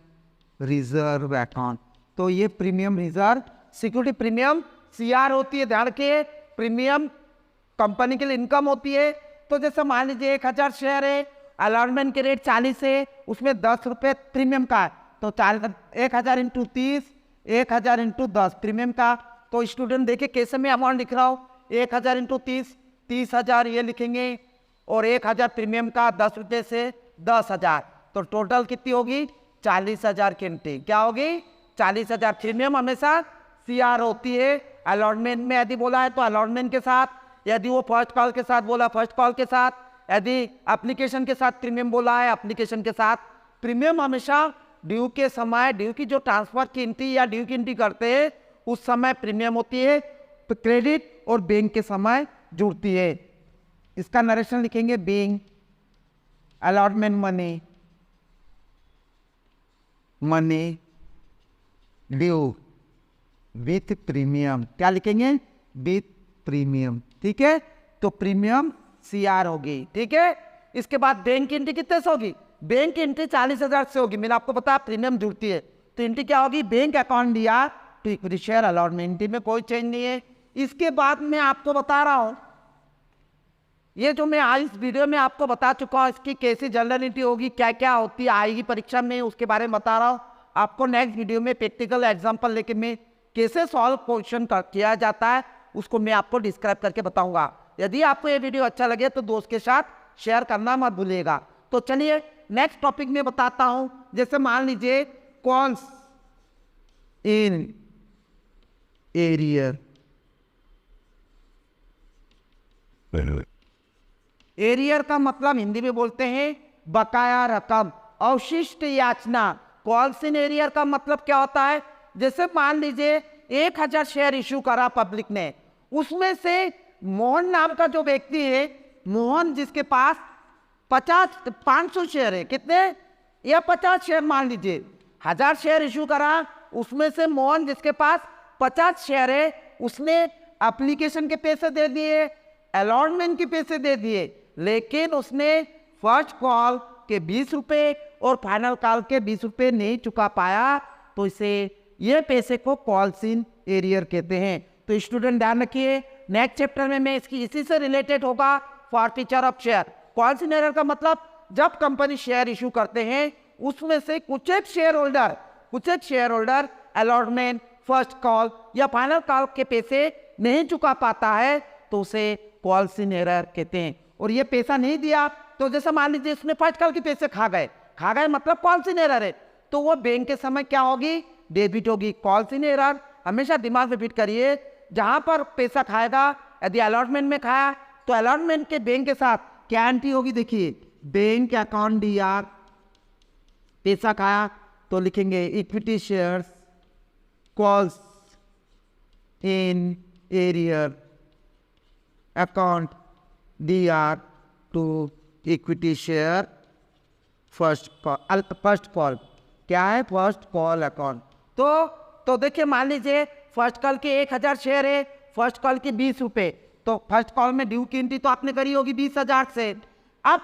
A: रिजर्व अकाउंट। तो ये premium reserve, security premium CR होती है, ध्यान रखिए। प्रीमियम कंपनी के लिए इनकम होती है। तो जैसे मान लीजिए 1000 शेयर है, अलॉटमेंट के रेट 40 है, उसमें 10 रुपये प्रीमियम का है, तो 1000 इंटू 30, 1000 इंटू 10 प्रीमियम का। तो स्टूडेंट देखिए कैसे मैं अमाउंट लिख रहा हूँ, 1000 इंटू 30, 30,000 ये लिखेंगे, और 1000 प्रीमियम का 10 रुपये से 10,000, तो टोटल कितनी होगी? 40,000 की एंट्री। क्या होगी? 40,000। प्रीमियम हमेशा सीआर होती है अलॉटमेंट में, यदि बोला है तो अलॉटमेंट के साथ, यदि वो फर्स्ट कॉल के साथ बोला फर्स्ट कॉल के साथ, यदि एप्लीकेशन के साथ प्रीमियम बोला है एप्लीकेशन के साथ। प्रीमियम हमेशा ड्यू के समय, ड्यू की जो ट्रांसफर की एंट्री या ड्यू की एंट्री करते हैं उस समय प्रीमियम होती है, तो क्रेडिट और बैंक के समय जुड़ती है। इसका नरेशन लिखेंगे, being allotment money, money due with premium. क्या लिखेंगे? विथ प्रीमियम, ठीक है। तो प्रीमियम सीआर होगी, ठीक है। इसके बाद बैंक की एंट्री कितने से होगी? बैंक की एंट्री 40,000 से होगी। मैंने आपको बताया प्रीमियम जुड़ती है, तो एंट्री क्या होगी? बैंक अकाउंट दिया तो इक्विटी शेयर अलॉटमेंट, एंट्री में कोई चेंज नहीं है। इसके बाद मैं आपको बता रहा हूं, ये जो मैं आज इस वीडियो में आपको बता चुका हूं, इसकी कैसी जनरल एंट्री होगी, क्या क्या होती है, आएगी परीक्षा में, उसके बारे में बता रहा हूं आपको। नेक्स्ट वीडियो में प्रैक्टिकल एग्जाम्पल लेके मैं कैसे सॉल्व क्वेश्चन किया जाता है उसको मैं आपको डिस्क्राइब करके बताऊंगा। यदि आपको ये वीडियो अच्छा लगे तो दोस्त के साथ शेयर करना मत भूलिएगा। तो चलिए नेक्स्ट टॉपिक में बताता हूं। जैसे मान लीजिए कॉन्स इन एरियर, एरियर का मतलब हिंदी में बोलते हैं बकाया रकम, अवशिष्ट याचना। कॉल्स इन एरियर का मतलब क्या होता है, जैसे मान लीजिए 1000 शेयर इशू करा पब्लिक ने, उसमें से मोहन नाम का जो व्यक्ति है, मोहन जिसके पास 500 शेयर है, कितने, या 50 शेयर मान लीजिए, 1000 शेयर इशू करा, उसमें से मोहन जिसके पास 50 शेयर है, उसने एप्लीकेशन के पैसे दे दिए, अलॉटमेंट के पैसे दे दिए, लेकिन उसने फर्स्ट कॉल के 20 रुपये और फाइनल कॉल के 20 रुपये नहीं चुका पाया, तो इसे ये पैसे को कॉल्स इन एरियर कहते हैं। तो स्टूडेंट ध्यान रखिए, नेक्स्ट चैप्टर में मैं इसकी इसी से रिलेटेड होगा forfeiture of share. Calls in arrear का मतलब जब कंपनी शेयर इशू करते हैं, उसमें से कुछ एक share holder allotment, first call या फाइनल कॉल के पैसे नहीं चुका पाता है, तो उसे कॉल्स इन एरर कहते हैं। और ये पैसा नहीं दिया, तो जैसे मान लीजिए उसने फर्स्ट कॉल के पैसे खा गए मतलब कॉल्स इन एरर है, तो वो बैंक के समय क्या होगी, डेबिट होगी। कॉल्स इन एरर हमेशा दिमाग में फिट करिए, जहां पर पैसा खाएगा, यदि अलॉटमेंट में खाया तो अलॉटमेंट के बैंक के साथ क्या एंट्री होगी, देखिए बैंक अकाउंट DR, पैसा खाया तो लिखेंगे equity shares calls in arrear account DR to equity share first call, क्या है, फर्स्ट कॉल अकाउंट। तो देखिए मान लीजिए फर्स्ट कॉल के 1000 शेयर है, फर्स्ट कॉल के 20 रुपये, तो फर्स्ट कॉल में ड्यू की एंट्री तो आपने करी होगी 20,000 से। अब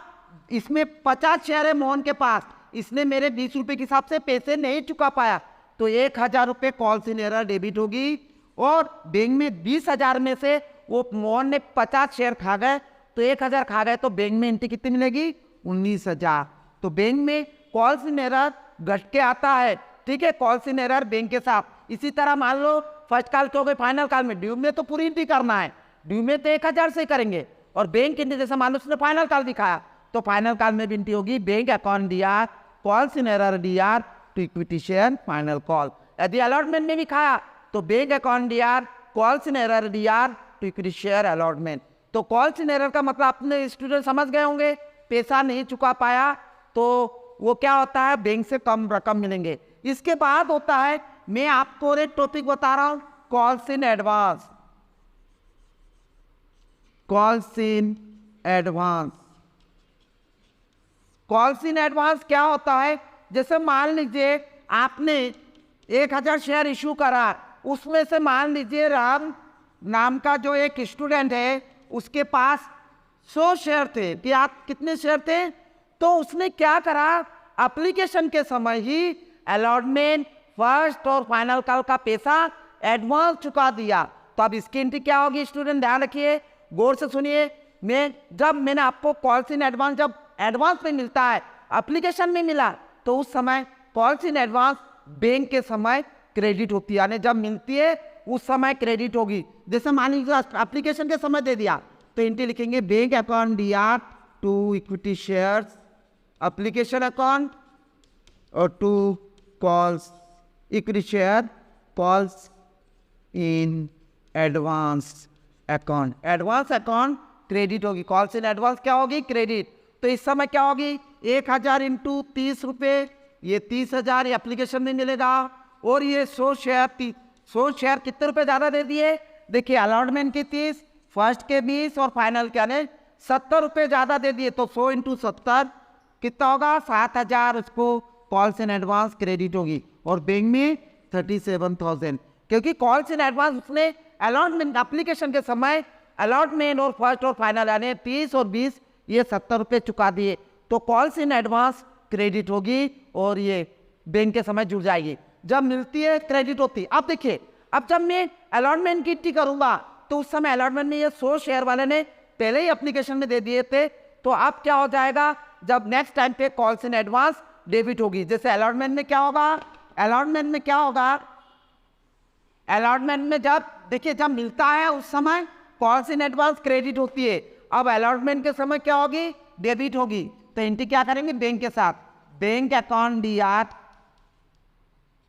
A: इसमें 50 शेयर है मोहन के पास, इसने मेरे 20 रुपये के हिसाब से पैसे नहीं चुका पाया, तो 1000 रुपये कॉल्स इन एरर डेबिट होगी। और बैंक में 20,000 में से वो मोहन ने 50 शेयर खा गए, तो 1000 खा गए, तो बैंक में एंट्री कितनी मिलेगी, 19,000। तो बैंक में कॉल्स इन एरर घट के आता है, ठीक है, कॉल्स इन एरर बैंक के साथ। इसी तरह मान लो फर्स्ट कॉल के हो गए, फाइनल कॉल में ड्यू में तो पूरी एंट्री करना है, ड्यू में तो 1000 से करेंगे, और बैंक एंट्री जैसे मान लो उसने फाइनल कॉल दिखाया, तो फाइनल कॉल में भी एंट्री होगी bank account DR calls in arrear DR to equity share final call. यदि अलॉटमेंट में भी खाया तो bank account DR calls in arrear DR to equity share allotment. तो कॉल्स इन एरर का मतलब अपने स्टूडेंट समझ गए होंगे, पैसा नहीं चुका पाया तो वो क्या होता है, बैंक से कम रकम मिलेंगे। इसके बाद होता है, मैं आपको एक टॉपिक बता रहा हूं, calls in advance. Calls in advance, calls in advance क्या होता है, जैसे मान लीजिए आपने 1000 शेयर इशू करा, उसमें से मान लीजिए राम नाम का जो एक स्टूडेंट है, उसके पास 100 शेयर थे, कि आप कितने शेयर थे, तो उसने क्या करा, एप्लीकेशन के समय ही अलॉटमेंट, फर्स्ट और फाइनल कॉल का पैसा एडवांस चुका दिया। तो अब इसकी एंट्री क्या होगी, स्टूडेंट ध्यान रखिए, गौर से सुनिए। मैंने आपको कॉल्स इन एडवांस, जब एडवांस में मिलता है, एप्लीकेशन में मिला, तो उस समय कॉल्स इन एडवांस बैंक के समय क्रेडिट होती है, यानी जब मिलती है उस समय क्रेडिट होगी। जैसे मान लीजिए एप्लीकेशन के समय दे दिया, तो एंट्री लिखेंगे bank account DR to equity shares application account और to calls equity share calls in advance account. Advance account credit होगी, कॉल्स इन एडवांस क्या होगी, क्रेडिट। तो इस समय क्या होगी, 1000 इंटू 30 रुपये, ये 30,000 एप्लीकेशन में मिलेगा, और ये 100 शेयर कितने रुपए ज़्यादा दे दिए, देखिए अलॉटमेंट के 30, फर्स्ट के 20 और फाइनल के यानी 70 रुपये ज़्यादा दे दिए, तो 100 इंटू 70 कितना होगा, 7,000 उसको कॉल्स इन एडवांस क्रेडिट होगी। और बैंक में 37,000, क्योंकि कॉल्स इन एडवांस उसने अलॉटमेंट एप्लीकेशन के समय अलॉटमेंट और फर्स्ट और फाइनल यानी 30 और 20 ये 70 रुपये चुका दिए, तो कॉल्स इन एडवांस क्रेडिट होगी और ये बैंक के समय जुड़ जाएगी, जब मिलती है क्रेडिट होती है। अब देखिए, अब जब मैं अलॉटमेंट की एंट्री करूंगा, तो उस समय अलॉटमेंट में ये 100 शेयर वाले ने पहले ही एप्लीकेशन में दे दिए थे, तो अब क्या हो जाएगा, जब नेक्स्ट टाइम पे कॉल्स इन एडवांस डेबिट होगी। जैसे अलॉटमेंट में क्या होगा, अलॉटमेंट में जब देखिए जब मिलता है उस समय कॉल्स इन एडवांस क्रेडिट होती है, अब अलॉटमेंट के समय क्या होगी, डेबिट होगी। तो एंट्री क्या करेंगे, बैंक के साथ, bank account DR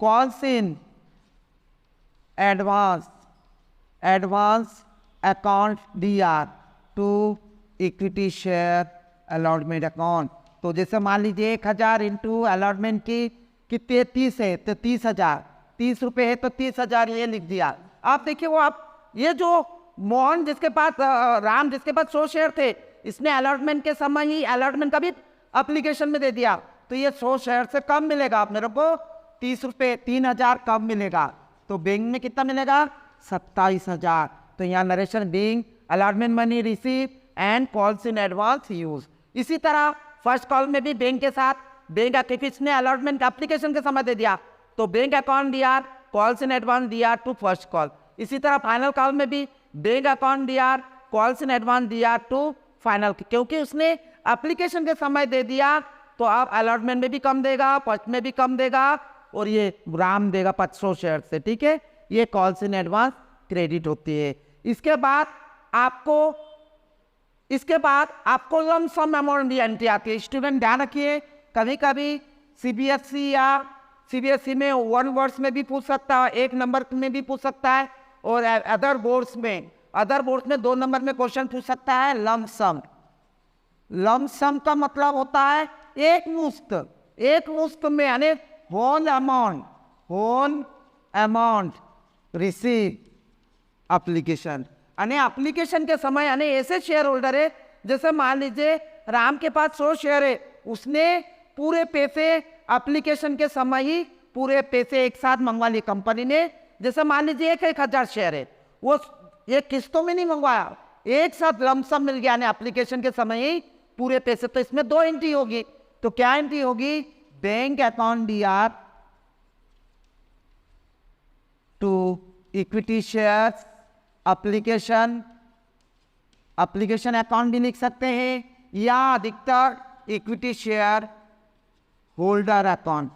A: calls in advance account DR to equity share allotment account. तो जैसे मान लीजिए 1000 इंटू अलॉटमेंट की कितने 30 है तो 30,000, 30 रुपये है तो 30,000 ये लिख दिया। आप देखिए वो आप ये जो मोहन जिसके पास राम जिसके पास 100 शेयर थे, इसने अलॉटमेंट के समय ही अलॉटमेंट का भी एप्लीकेशन में दे दिया, तो ये 100 शेयर से कम मिलेगा। आप मेरे को 30 रुपये 3,000 कम मिलेगा, तो बैंक में कितना मिलेगा 27,000। तो यहाँ narration being allotment money receive and calls in advance use. इसी तरह फर्स्ट कॉल में भी बैंक के साथ बैंक एक्टिविटीज ने अलॉटमेंट एप्लीकेशन के समय दे दिया, तो bank account DR calls in advance DR to first call. इसी तरह फाइनल कॉल में भी bank account DR calls in advance DR to final, क्योंकि उसने एप्लीकेशन के समय दे दिया तो आप अलॉटमेंट में भी कम देगा, फर्स्ट में भी कम देगा, और ये राम देगा 500 शेयर से। ठीक है, ये कॉल्स इन एडवांस क्रेडिट होती है। इसके बाद आपको लम सम अमाउंट की एंट्री आती है। स्टूडेंट ध्यान रखिए, कभी कभी सीबीएसई या सीबीएसई में 1 वर्ड्स में भी पूछ सकता है, 1 नंबर में भी पूछ सकता है, और अदर बोर्ड्स में 2 नंबर में क्वेश्चन पूछ सकता है लम सम। लम सम का मतलब होता है एक मुश्त में, यानी होल अमाउंट रिसीव एप्लीकेशन, यानी एप्लीकेशन के समय, यानी ऐसे शेयर होल्डर है जैसे मान लीजिए राम के पास 100 शेयर है, उसने पूरे पैसे एप्लीकेशन के समय ही पूरे पैसे एक साथ मंगवा लिए कंपनी ने। जैसे मान लीजिए 1,000 शेयर है, वो ये किस्तों में नहीं मंगवाया, एक साथ लमसम मिल गया, यानी एप्लीकेशन के समय ही पूरे पैसे। तो इसमें 2 एंट्री होगी, तो क्या एंट्री होगी, bank account DR to equity shares application account भी लिख सकते हैं, या अधिकतर इक्विटी शेयर होल्डर अकाउंट।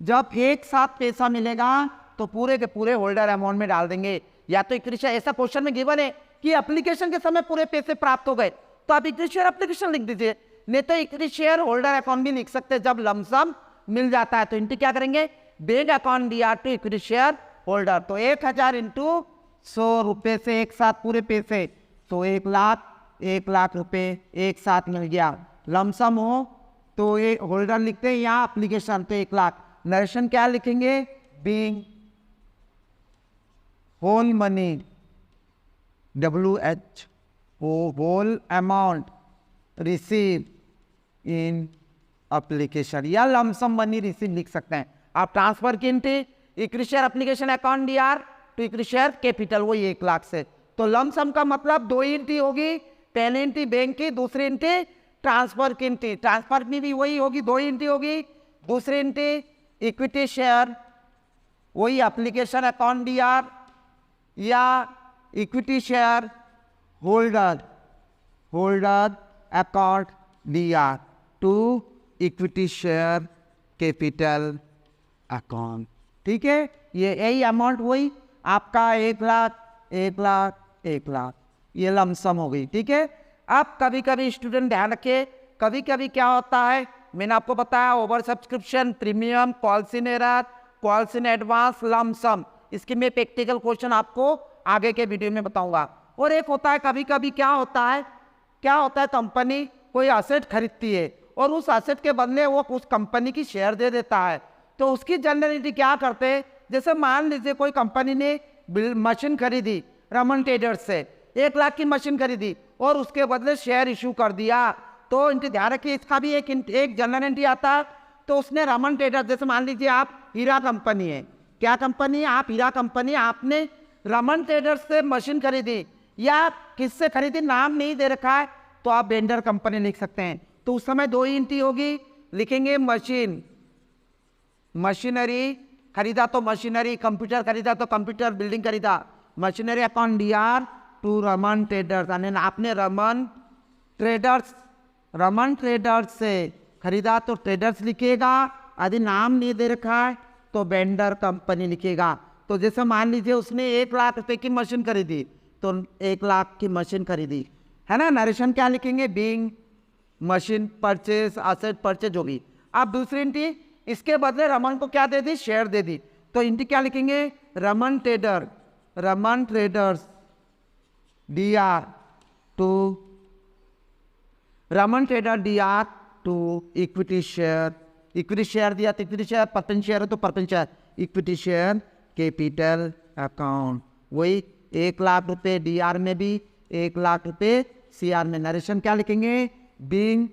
A: जब एक साथ पैसा मिलेगा तो पूरे के पूरे होल्डर अमाउंट में डाल देंगे, या तो इक्विटी शेयर, ऐसा क्वेश्चन में गिवन है कि एप्लीकेशन के समय पूरे पैसे प्राप्त हो गए तो आप इक्विटी शेयर एप्लीकेशन लिख दीजिए, नहीं तो इक्विटी शेयर होल्डर अकाउंट भी लिख सकते हैं। जब लमसम मिल जाता है तो इनकी क्या करेंगे, bank account DR to equity share holder. तो 1,000 इंटू 100 रुपये से एक साथ पूरे पैसे, तो 1 लाख रुपए एक साथ मिल गया। लमसम हो तो ये होल्डर लिखते हैं, यहाँ एप्लीकेशन तो 1 लाख। नरेशन क्या लिखेंगे, being whole money WH whole amount receive in application, या लमसम मनी रिसीव लिख सकते हैं आप। ट्रांसफर की entry equity share application account DR to equity share capital, वही 1 लाख से। तो लमसम का मतलब 2 एंट्री होगी, पहली एंट्री बैंक की, दूसरी एंट्री ट्रांसफर की एंट्री। ट्रांसफर में भी वही होगी, 2 एंट्री होगी, दूसरी एंट्री इक्विटी शेयर वही एप्लीकेशन अकाउंट डीआर, या equity share holder account DR to equity share capital account. ठीक है, ये यही अमाउंट वही आपका 1 लाख ये लमसम हो गई। ठीक है, आप कभी कभी स्टूडेंट ध्यान रखिए, कभी कभी क्या होता है, मैंने आपको बताया over subscription, premium, calls in error, calls in advance, lump sum, इसके मैं प्रैक्टिकल क्वेश्चन आपको आगे के वीडियो में बताऊंगा। और एक होता है कभी कभी क्या होता है कंपनी कोई असेट खरीदती है और उस असेट के बदले वो उस कंपनी की शेयर दे देता है, तो उसकी जनरलिटी क्या करते हैं, जैसे मान लीजिए कोई कंपनी ने मशीन खरीदी रमन ट्रेडर्स से, 1 लाख की मशीन खरीदी और उसके बदले शेयर इशू कर दिया, तो इनके ध्यान रखिए इसका भी एक जनरल एंट्री आता है। तो उसने रमन ट्रेडर्स, जैसे मान लीजिए आप हीरा कंपनी है, क्या कंपनी है, आप हीरा कंपनी, आपने रमन ट्रेडर्स से मशीन खरीदी या किससे खरीदी नाम नहीं दे रखा है, तो आप वेंडर कंपनी लिख सकते हैं। तो उस समय 2 ही एंट्री होगी, लिखेंगे मशीनरी खरीदा तो मशीनरी, कंप्यूटर खरीदा तो कंप्यूटर, बिल्डिंग खरीदा, machinery account DR to Raman traders, यानी आपने रमन ट्रेडर्स से खरीदा तो ट्रेडर्स लिखेगा, यदि नाम नहीं दे रखा है तो वेंडर कंपनी लिखेगा। तो जैसे मान लीजिए उसने 1 लाख रुपए की मशीन खरीदी, तो 1 लाख की मशीन खरीदी, है ना। नरेशन क्या लिखेंगे, being machine purchase, asset purchase होगी। अब दूसरी एंट्री, इसके बदले रमन को क्या दे दी, शेयर दे दी, तो एंट्री क्या लिखेंगे, Raman traders DR to equity share equity share दिया तो इक्विटी शेयर, परपेंट शेयर है तो परपेंट शेयर, इक्विटी शेयर कैपिटल अकाउंट। वही 1 लाख रुपए DR में भी, 1 लाख रुपए CR में। नरेशन क्या लिखेंगे? Being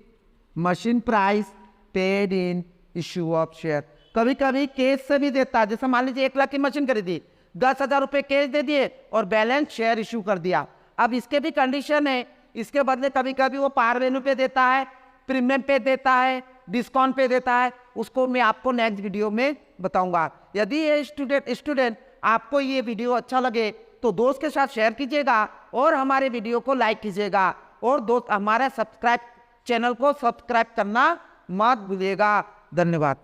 A: machine price paid in issue of share. कभी कभी कैश से भी देता है, जैसे मान लीजिए 1 लाख की मशीन खरीदी, 10,000 रुपए कैश दे दिए और बैलेंस शेयर इश्यू कर दिया। अब इसके भी कंडीशन है, इसके बदले कभी कभी वो पार वैल्यू पे देता है, प्रीमियम पे देता है, डिस्काउंट पे देता है, उसको मैं आपको नेक्स्ट वीडियो में बताऊंगा। यदि ये स्टूडेंट आपको ये वीडियो अच्छा लगे तो दोस्त के साथ शेयर कीजिएगा और हमारे वीडियो को लाइक कीजिएगा, और दोस्त हमारे चैनल को सब्सक्राइब करना मत भूलिएगा। धन्यवाद।